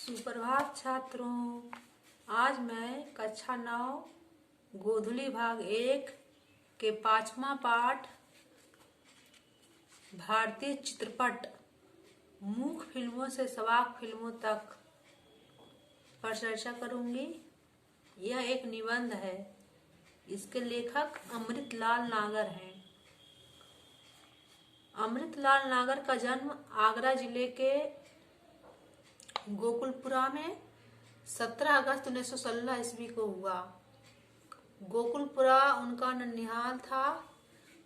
सुप्रभात छात्रों। आज मैं कक्षा 9 गोधुली भाग 1 के 5वां पाठ भारतीय चित्रपट मूक फिल्मों से सवाक फिल्मों तक पर चर्चा करूंगी। यह एक निबंध है। इसके लेखक अमृतलाल नागर हैं। अमृतलाल नागर का जन्म आगरा जिले के गोकुलपुरा में 17 अगस्त 1916 ईस्वी को हुआ। गोकुलपुरा उनका ननिहाल था।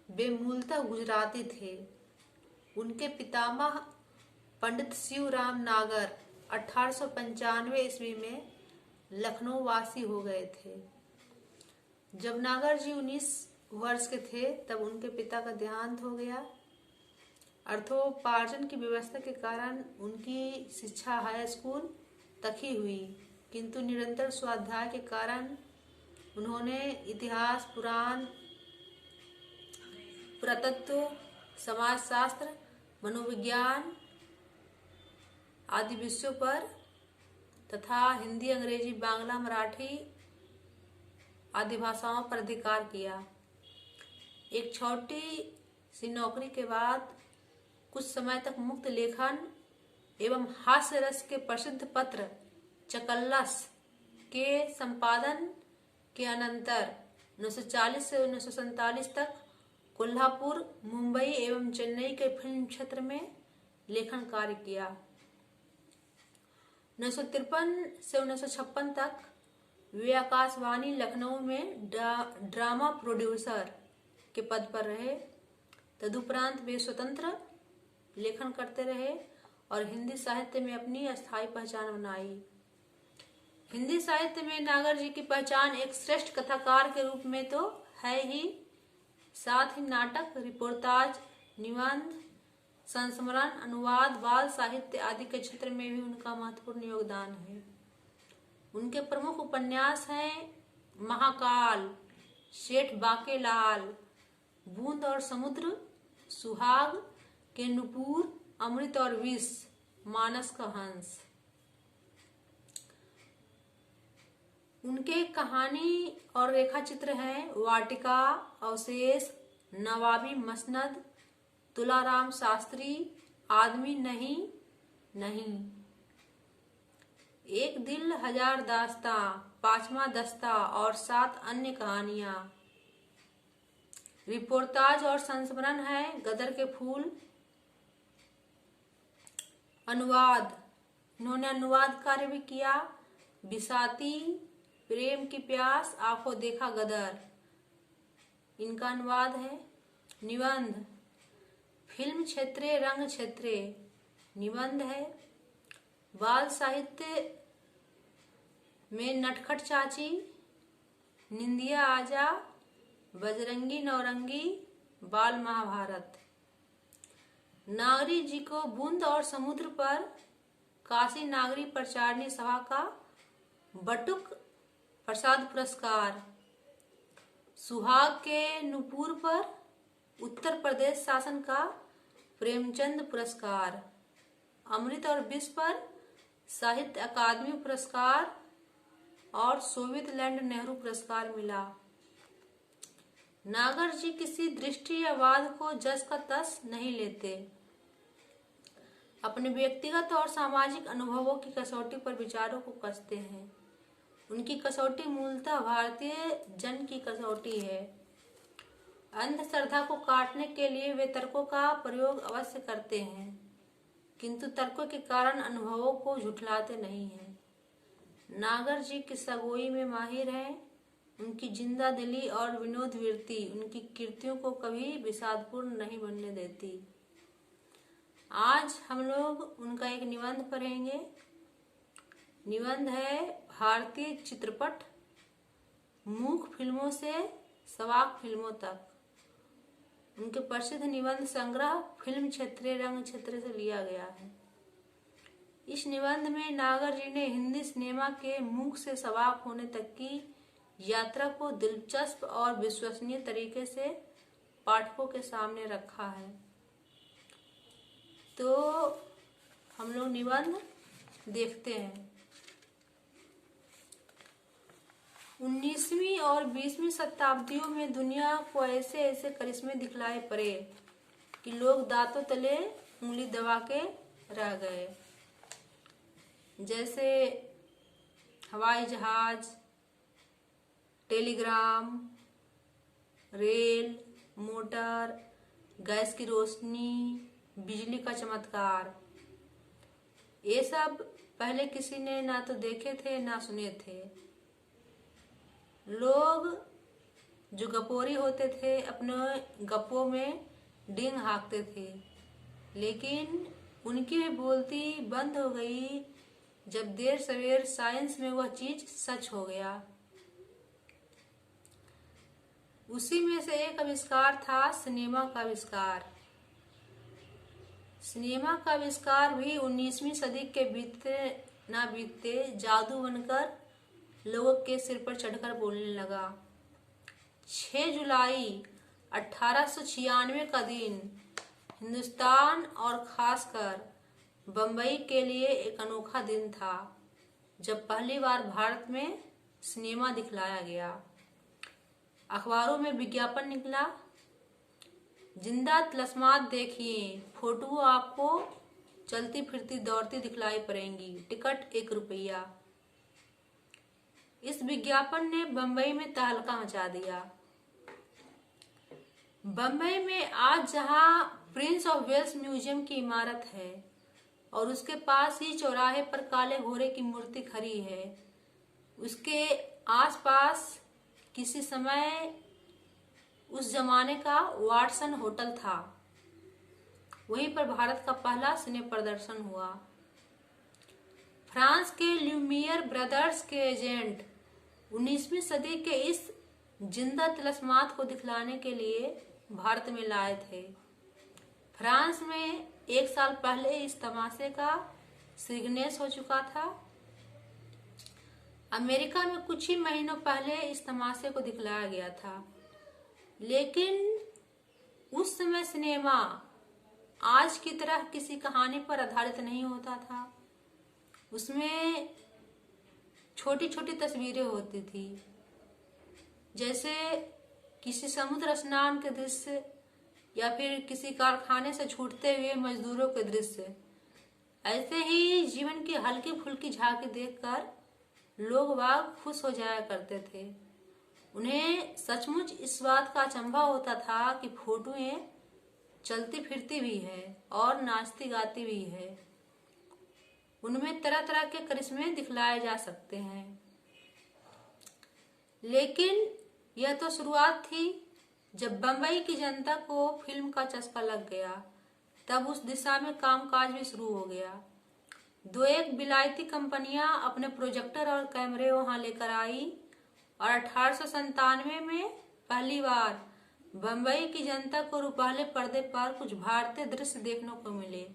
वे मूलतः गुजराती थे। उनके पितामह पंडित शिवराम नागर 1895 ईस्वी में लखनऊ वासी हो गए थे। जब नागर जी 19 वर्ष के थे तब उनके पिता का देहांत हो गया। अर्थोपार्जन की व्यवस्था के कारण उनकी शिक्षा हाई स्कूल तक ही हुई, किंतु निरंतर स्वाध्याय के कारण उन्होंने इतिहास, पुराण, पुरातत्व, समाजशास्त्र, मनोविज्ञान आदि विषयों पर तथा हिंदी, अंग्रेजी, बांग्ला, मराठी आदि भाषाओं पर अधिकार किया। एक छोटी सी नौकरी के बाद कुछ समय तक मुक्त लेखन एवं हास्य रस के प्रसिद्ध पत्र चकल्लस के संपादन के अनंतर 1940 से 1947 तक कोल्हापुर, मुंबई एवं चेन्नई के फिल्म क्षेत्र में लेखन कार्य किया। 1953 से 1956 तक वे आकाशवाणी लखनऊ में ड्रामा प्रोड्यूसर के पद पर रहे। तदुपरांत वे स्वतंत्र लेखन करते रहे और हिंदी साहित्य में अपनी अस्थायी पहचान बनाई। हिंदी साहित्य में नागर जी की पहचान एक श्रेष्ठ कथाकार के रूप में तो है ही, साथ ही नाटक, रिपोर्टाज, निबंध, संस्मरण, अनुवाद, बाल साहित्य आदि के क्षेत्र में भी उनका महत्वपूर्ण योगदान है। उनके प्रमुख उपन्यास हैं महाकाल, सेठ बाकेलाल, बूंद और समुद्र, सुहाग के नुपुर, अमृत और विष, मानस का हंस। उनके कहानी और रेखा चित्र हैं वाटिका, अवशेष, नवाबी मसनद, तुलाराम शास्त्री, आदमी नहीं नहीं, एक दिल हजार दास्तां, पांचवा दस्ता और 7 अन्य कहानियां। रिपोर्टाज और संस्मरण है गदर के फूल। अनुवाद, इन्होंने अनुवाद कार्य भी किया। बिसाती, प्रेम की प्यास, आंखों देखा गदर, इनका अनुवाद है। निबंध, फिल्म क्षेत्रे रंग क्षेत्रे निबंध है। बाल साहित्य में नटखट चाची, निंदिया आजा, बजरंगी नौरंगी, बाल महाभारत। नागरी जी को बूंद और समुद्र पर काशी नागरी प्रचारणी सभा का बटुक प्रसाद पुरस्कार, सुहाग के नुपुर पर उत्तर प्रदेश शासन का प्रेमचंद पुरस्कार, अमृत और विष पर साहित्य अकादमी पुरस्कार और सोवियत लैंड नेहरू पुरस्कार मिला। नागर जी किसी दृष्टि या वाद को जस का तस नहीं लेते। अपने व्यक्तिगत और सामाजिक अनुभवों की कसौटी पर विचारों को कसते हैं। उनकी कसौटी मूलतः भारतीय जन की कसौटी है। अंधश्रद्धा को काटने के लिए वे तर्कों का प्रयोग अवश्य करते हैं, किंतु तर्कों के कारण अनुभवों को झुठलाते नहीं हैं। नागर जी किस्सा गोई में माहिर हैं। उनकी जिंदा दिली और विनोद वृत्ति उनकी कृतियों को कभी विषादपूर्ण नहीं बनने देती। आज हम लोग उनका एक निबंध पढ़ेंगे। निबंध है भारतीय चित्रपट मूक फिल्मों से सवाक फिल्मों तक। उनके प्रसिद्ध निबंध संग्रह फिल्म क्षेत्रे रंग क्षेत्र से लिया गया है। इस निबंध में नागर जी ने हिंदी सिनेमा के मूक से सवाक होने तक की यात्रा को दिलचस्प और विश्वसनीय तरीके से पाठकों के सामने रखा है। तो हम लोग निबंध देखते हैं। 19वीं और 20वीं शताब्दियों में दुनिया को ऐसे ऐसे करिश्मे दिखलाए पड़े कि लोग दांतों तले उंगली दबा के रह गए। जैसे हवाई जहाज, टेलीग्राम, रेल, मोटर, गैस की रोशनी, बिजली का चमत्कार। ये सब पहले किसी ने ना तो देखे थे ना सुने थे। लोग जो गपोरी होते थे अपने गप्पों में डींग हाँकते थे, लेकिन उनकी भी बोलती बंद हो गई जब देर सवेर साइंस में वह चीज सच हो गया। उसी में से एक आविष्कार था सिनेमा का आविष्कार। सिनेमा का आविष्कार भी 19वीं सदी के बीतते ना बीतते जादू बनकर लोगों के सिर पर चढ़कर बोलने लगा। 6 जुलाई 1896 का दिन हिंदुस्तान और खासकर बम्बई के लिए एक अनोखा दिन था, जब पहली बार भारत में सिनेमा दिखलाया गया। अखबारों में विज्ञापन निकला, जिंदा तिलस्मात देखिए, फोटो आपको चलती फिरती दौड़ती दिखलाई पड़ेंगी, टिकट 1 रुपया। इस विज्ञापन ने बम्बई में तहलका मचा दिया। बम्बई में आज जहां प्रिंस ऑफ वेल्स म्यूजियम की इमारत है और उसके पास ही चौराहे पर काले घोड़े की मूर्ति खड़ी है, उसके आसपास किसी समय उस जमाने का वाटसन होटल था। वहीं पर भारत का पहला सिने प्रदर्शन हुआ। फ्रांस के ल्यूमियर ब्रदर्स के एजेंट 19वीं सदी के इस जिंदा तिलस्मात को दिखलाने के लिए भारत में लाए थे। फ्रांस में 1 साल पहले इस तमाशे का सिग्नेस हो चुका था। अमेरिका में कुछ ही महीनों पहले इस तमाशे को दिखलाया गया था, लेकिन उस समय सिनेमा आज की तरह किसी कहानी पर आधारित नहीं होता था। उसमें छोटी छोटी तस्वीरें होती थी, जैसे किसी समुद्र स्नान के दृश्य या फिर किसी कारखाने से छूटते हुए मजदूरों के दृश्य। ऐसे ही जीवन की हल्की फुल्की झांकी देखकर लोग बाग खुश हो जाया करते थे। उन्हें सचमुच इस बात का अचंभा होता था कि फोटोएं चलती फिरती भी है और नाचती गाती भी है, उनमें तरह तरह के करिश्मे दिखलाए जा सकते हैं। लेकिन यह तो शुरुआत थी। जब बम्बई की जनता को फिल्म का चस्का लग गया, तब उस दिशा में कामकाज भी शुरू हो गया। 2-1 विलायती कंपनियां अपने प्रोजेक्टर और कैमरे वहां लेकर आई और 1897 में पहली बार बम्बई की जनता को रुपहले पर्दे पर कुछ भारतीय दृश्य देखने को मिले,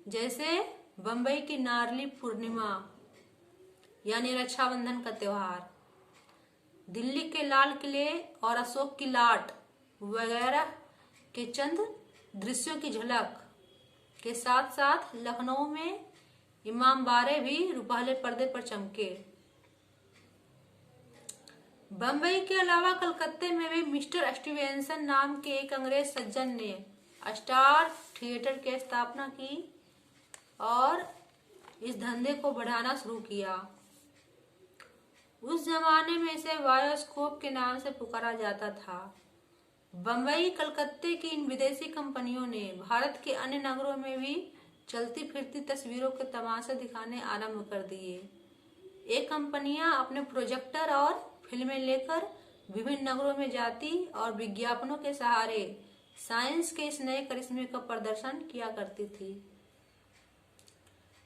जैसे बम्बई की नारली पूर्णिमा यानी रक्षाबंधन का त्योहार, दिल्ली के लाल किले और अशोक की लाट वगैरह के चंद दृश्यों की झलक के साथ साथ लखनऊ में इमामबाड़े भी रुपहले पर्दे पर चमके। बम्बई के अलावा कलकत्ते में भी मिस्टर स्टीवेंसन नाम के एक अंग्रेज सज्जन ने स्टार थिएटर की स्थापना की और इस धंधे को बढ़ाना शुरू किया। उस जमाने में इसे बायोस्कोप के नाम से पुकारा जाता था। बम्बई कलकत्ते की इन विदेशी कंपनियों ने भारत के अन्य नगरों में भी चलती फिरती तस्वीरों के तमाशे दिखाने आरंभ कर दिए। ये कंपनियां अपने प्रोजेक्टर और फिल्में लेकर विभिन्न नगरों में जाती और विज्ञापनों के सहारे साइंस के इस नए करिश्मे का प्रदर्शन किया करती थी।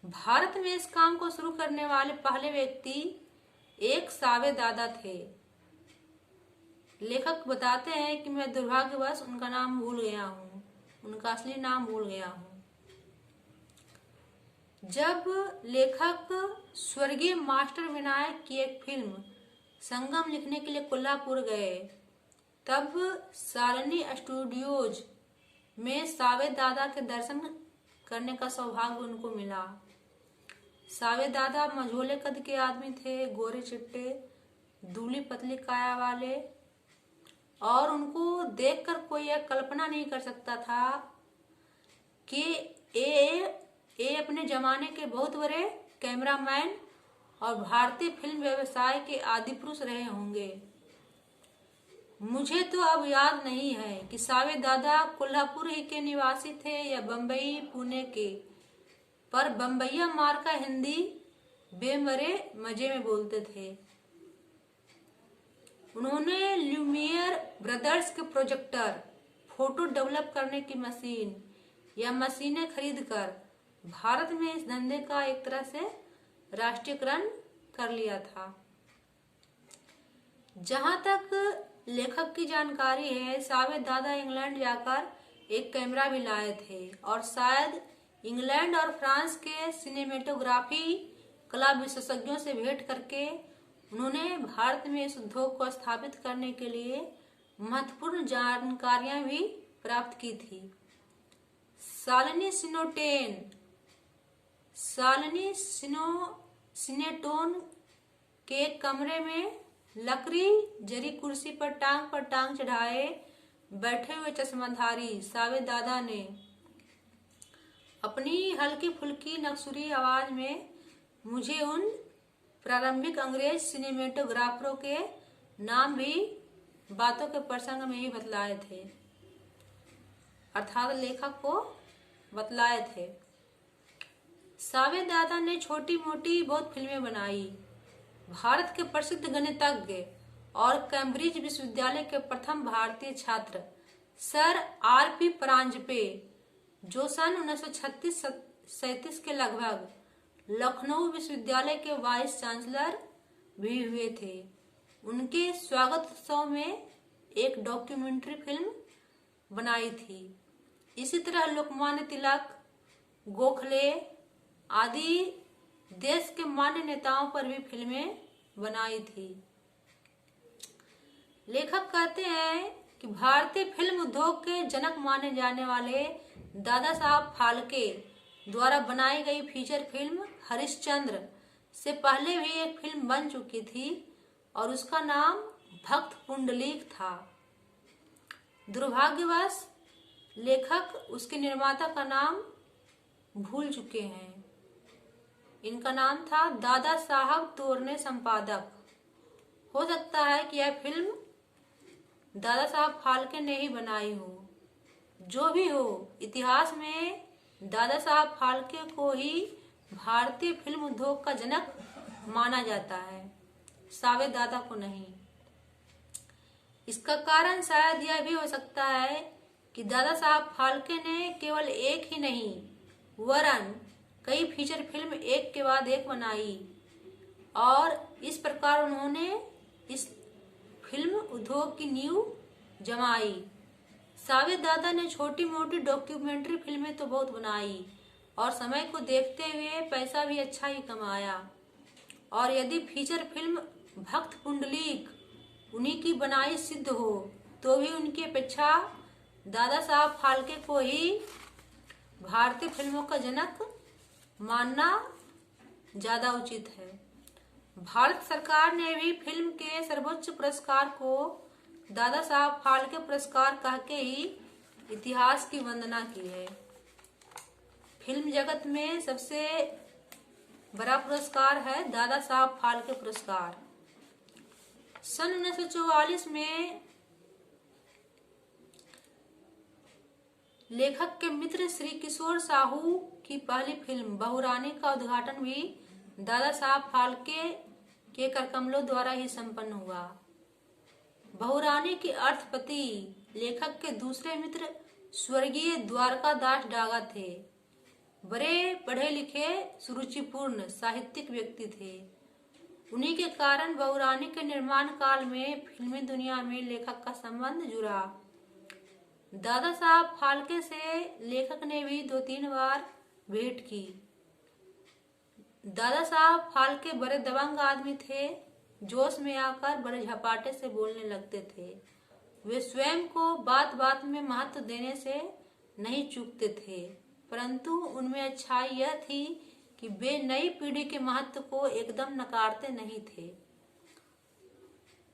भारत में इस काम को शुरू करने वाले पहले व्यक्ति एक सावे दादा थे। लेखक बताते हैं कि मैं दुर्भाग्यवश उनका नाम भूल गया हूँ, उनका असली नाम भूल गया हूँ। जब लेखक स्वर्गीय मास्टर विनायक की एक फिल्म संगम लिखने के लिए कोल्हापुर गए, तब सालनी स्टूडियोज में सावे दादा के दर्शन करने का सौभाग्य उनको मिला। सावे दादा मझोले कद के आदमी थे, गोरे चिट्टे, दूबली पतली काया वाले, और उनको देखकर कोई यह कल्पना नहीं कर सकता था कि ये अपने जमाने के बहुत बड़े कैमरामैन और भारतीय फिल्म व्यवसाय के आदि पुरुष रहे होंगे। मुझे तो अब याद नहीं है कि सावे दादा कोल्हापुर ही के निवासी थे या बम्बई पुणे के, पर बम्बैया मार का हिंदी बेमरे मजे में बोलते थे। उन्होंने ल्यूमियर ब्रदर्स के प्रोजेक्टर, फोटो डेवलप करने की मशीन या मशीनें खरीदकर भारत में इस धंधे का एक तरह से राष्ट्रीयकरण कर लिया था। जहां तक लेखक की जानकारी है, सावे दादा इंग्लैंड जाकर एक कैमरा भी लाए थे और शायद इंग्लैंड और फ्रांस के सिनेमेटोग्राफी कला विशेषज्ञों से भेंट करके उन्होंने भारत में इस उद्योग को स्थापित करने के लिए महत्वपूर्ण जानकारियां भी प्राप्त की थी। शालिनी सिनेटोन के कमरे में लकड़ी जरी कुर्सी पर टांग चढ़ाए बैठे हुए चश्माधारी सावे दादा ने अपनी हल्की फुल्की नक्सुरी आवाज में मुझे उन प्रारंभिक अंग्रेज सिनेमेटोग्राफरों के नाम भी बातों के प्रसंग में ही बतलाए थे, अर्थात लेखक को बतलाए थे। सावे दादा ने छोटी मोटी बहुत फिल्में बनाई। भारत के प्रसिद्ध गणितज्ञ और कैम्ब्रिज विश्वविद्यालय के प्रथम भारतीय छात्र सर R.P. परांजपे, जो सन 1936-37 के लगभग लखनऊ विश्वविद्यालय के वाइस चांसलर भी हुए थे, उनके स्वागत उत्सव में एक डॉक्यूमेंट्री फिल्म बनाई थी। इसी तरह लोकमान्य तिलक, गोखले आदि देश के मान्य नेताओं पर भी फिल्में बनाई थी। लेखक कहते हैं कि भारतीय फिल्म उद्योग के जनक माने जाने वाले दादा साहब फाल्के द्वारा बनाई गई फीचर फिल्म हरिश्चंद्र से पहले भी एक फिल्म बन चुकी थी और उसका नाम भक्त पुंडलीक था। दुर्भाग्यवश लेखक उसके निर्माता का नाम भूल चुके हैं। इनका नाम था दादा साहब तोरने संपादक। हो सकता है कि यह फिल्म दादा साहब फाल्के ने ही बनाई हो। जो भी हो, इतिहास में दादा साहब फाल्के को ही भारतीय फिल्म उद्योग का जनक माना जाता है, सावे दादा को नहीं। इसका कारण शायद यह भी हो सकता है कि दादा साहब फाल्के ने केवल एक ही नहीं वरन कई फीचर फिल्म एक के बाद एक बनाई और इस प्रकार उन्होंने इस फिल्म उद्योग की नींव जमाई। सावे दादा ने छोटी मोटी डॉक्यूमेंट्री फिल्में तो बहुत बनाई और समय को देखते हुए पैसा भी अच्छा ही कमाया, और यदि फीचर फिल्म भक्त पुंडलीक उन्हीं की बनाई सिद्ध हो तो भी उनकी अपेक्षा दादा साहब फाल्के को ही भारतीय फिल्मों का जनक मानना ज्यादा उचित है। भारत सरकार ने भी फिल्म के सर्वोच्च पुरस्कार को दादा साहब फाल्के पुरस्कार कह के ही इतिहास की वंदना की है। फिल्म जगत में सबसे बड़ा पुरस्कार है दादा साहब फाल्के पुरस्कार। सन 1944 में लेखक के मित्र श्री किशोर साहू की पहली फिल्म बहुरानी का उद्घाटन भी दादा साहब फाल्के के करकमलों द्वारा ही संपन्न हुआ। बहुरानी की अर्थपति लेखक के दूसरे मित्र स्वर्गीय द्वारकादास डागा थे। बड़े पढ़े लिखे सुरुचिपूर्ण साहित्यिक व्यक्ति थे। उन्हीं के कारण बहुरानी के निर्माण काल में फिल्मी दुनिया में लेखक का संबंध जुड़ा। दादा साहब फाल्के से लेखक ने भी 2-3 बार भेंट की। दादा साहब फाल्के बड़े दबंग आदमी थे, जोश में आकर बड़े झपाटे से बोलने लगते थे। वे स्वयं को बात बात में महत्व देने से नहीं चूकते थे, परंतु उनमें अच्छाई यह थी कि वे नई पीढ़ी के महत्व को एकदम नकारते नहीं थे।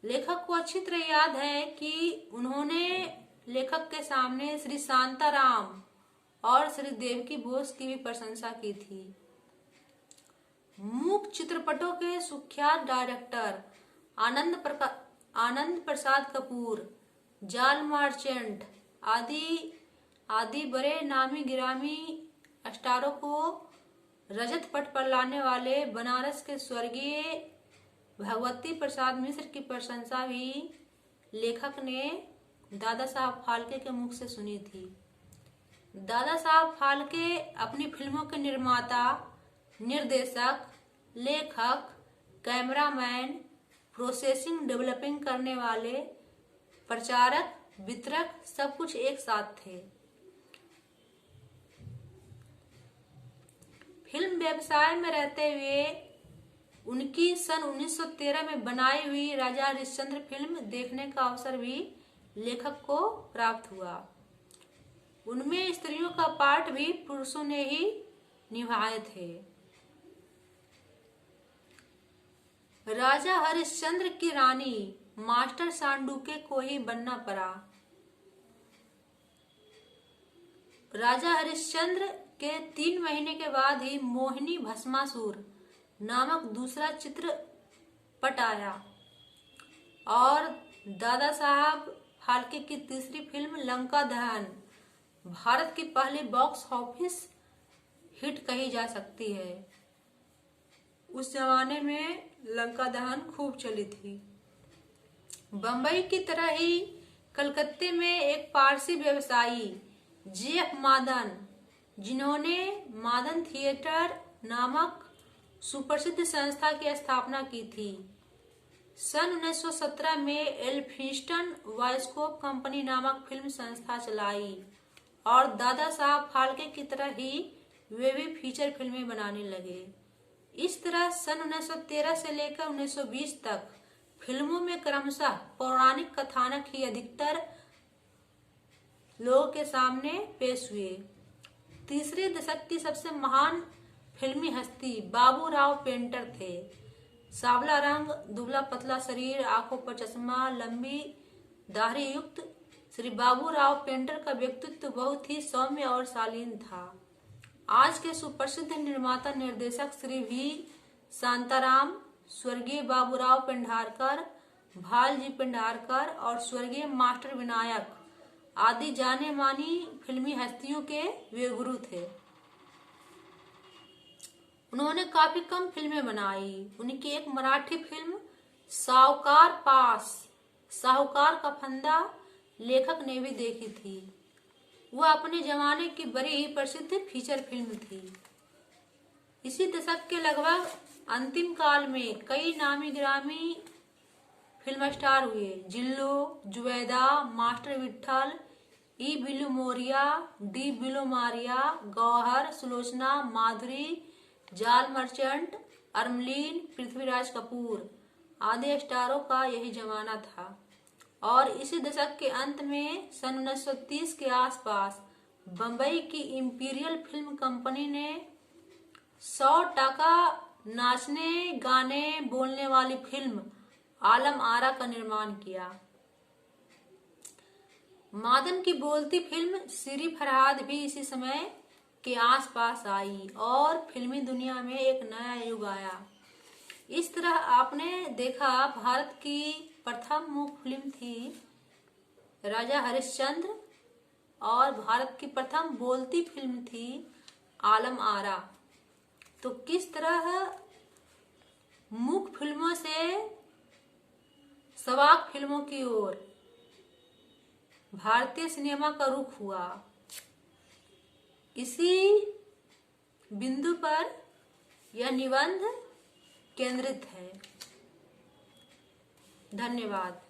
लेखक को अच्छी तरह याद है कि उन्होंने लेखक के सामने श्री शांताराम और श्री देवकी बोस की भी प्रशंसा की थी। मूक चित्रपटों के सुख्यात डायरेक्टर आनंद प्रसाद कपूर, जाल मर्चेंट आदि बड़े नामी गिरामी स्टारों को रजत पट पर लाने वाले बनारस के स्वर्गीय भगवती प्रसाद मिश्र की प्रशंसा भी लेखक ने दादा साहब फाल्के के मुख से सुनी थी। दादा साहब फाल्के अपनी फिल्मों के निर्माता, निर्देशक, लेखक, कैमरामैन, प्रोसेसिंग डेवलपिंग करने वाले, प्रचारक, वितरक सब कुछ एक साथ थे। फिल्म व्यवसाय में रहते हुए उनकी सन 1913 में बनाई हुई राजा हरिश्चंद्र फिल्म देखने का अवसर भी लेखक को प्राप्त हुआ। उनमें स्त्रियों का पार्ट भी पुरुषों ने ही निभाए थे। राजा हरिश्चंद्र की रानी मास्टर सांडुके को ही बनना पड़ा। राजा हरिश्चंद्र के 3 महीने के बाद ही मोहिनी भस्मासुर नामक दूसरा चित्रपट आया और दादा साहब फाल्के की तीसरी फिल्म लंका दहन भारत की पहली बॉक्स ऑफिस हिट कही जा सकती है। उस जमाने में लंका दहन खूब चली थी। बंबई की तरह ही कलकत्ते में एक पारसी व्यवसायी जेफ मादन, जिन्होंने मादन थिएटर नामक सुप्रसिद्ध संस्था की स्थापना की थी, सन 1917 में एल्फिंस्टन बायोस्कोप कंपनी नामक फिल्म संस्था चलाई और दादा साहब फाल्के की तरह ही वे भी फीचर फिल्में बनाने लगे। इस तरह सन 1913 से लेकर 1920 तक फिल्मों में क्रमशः पौराणिक कथानक ही अधिकतर लोगों के सामने पेश हुए। तीसरे दशक की सबसे महान फिल्मी हस्ती बाबू राव पेंटर थे। सांवला रंग, दुबला पतला शरीर, आंखों पर चश्मा, लंबी दाढ़ी युक्त श्री बाबू राव पेंटर का व्यक्तित्व बहुत ही सौम्य और शालीन था। आज के सुप्रसिद्ध निर्माता निर्देशक श्री वी शांताराम, स्वर्गीय बाबूराव पेंढारकर, भालजी पेंढारकर और स्वर्गीय मास्टर विनायक आदि जाने मानी फिल्मी हस्तियों के वे गुरु थे। उन्होंने काफी कम फिल्में बनाई। उनकी एक मराठी फिल्म साहूकार का फंदा लेखक ने भी देखी थी। वह अपने जमाने की बड़ी ही प्रसिद्ध फीचर फिल्म थी। इसी दशक के लगभग अंतिम काल में कई नामी गिरामी फिल्म स्टार हुए। जिल्लू, जुबैदा, मास्टर विट्ठल, ई बिल्लू मोरिया, डी बिलो मारिया, गौहर, सुलोचना, माधुरी, जाल मर्चेंट, अरमलीन, पृथ्वीराज कपूर आदि स्टारों का यही जमाना था। और इसी दशक के अंत में सन 1930 के आसपास बंबई की इंपीरियल फिल्म कंपनी ने 100 नाचने गाने बोलने वाली फिल्म आलम आरा का निर्माण किया। मादन की बोलती फिल्म श्री फरहाद भी इसी समय के आसपास आई और फिल्मी दुनिया में एक नया युग आया। इस तरह आपने देखा भारत की प्रथम मूक फिल्म थी राजा हरिश्चंद्र और भारत की प्रथम बोलती फिल्म थी आलम आरा। तो किस तरह मूक फिल्मों से सवाक फिल्मों की ओर भारतीय सिनेमा का रुख हुआ, इसी बिंदु पर यह निबंध केंद्रित है। धन्यवाद।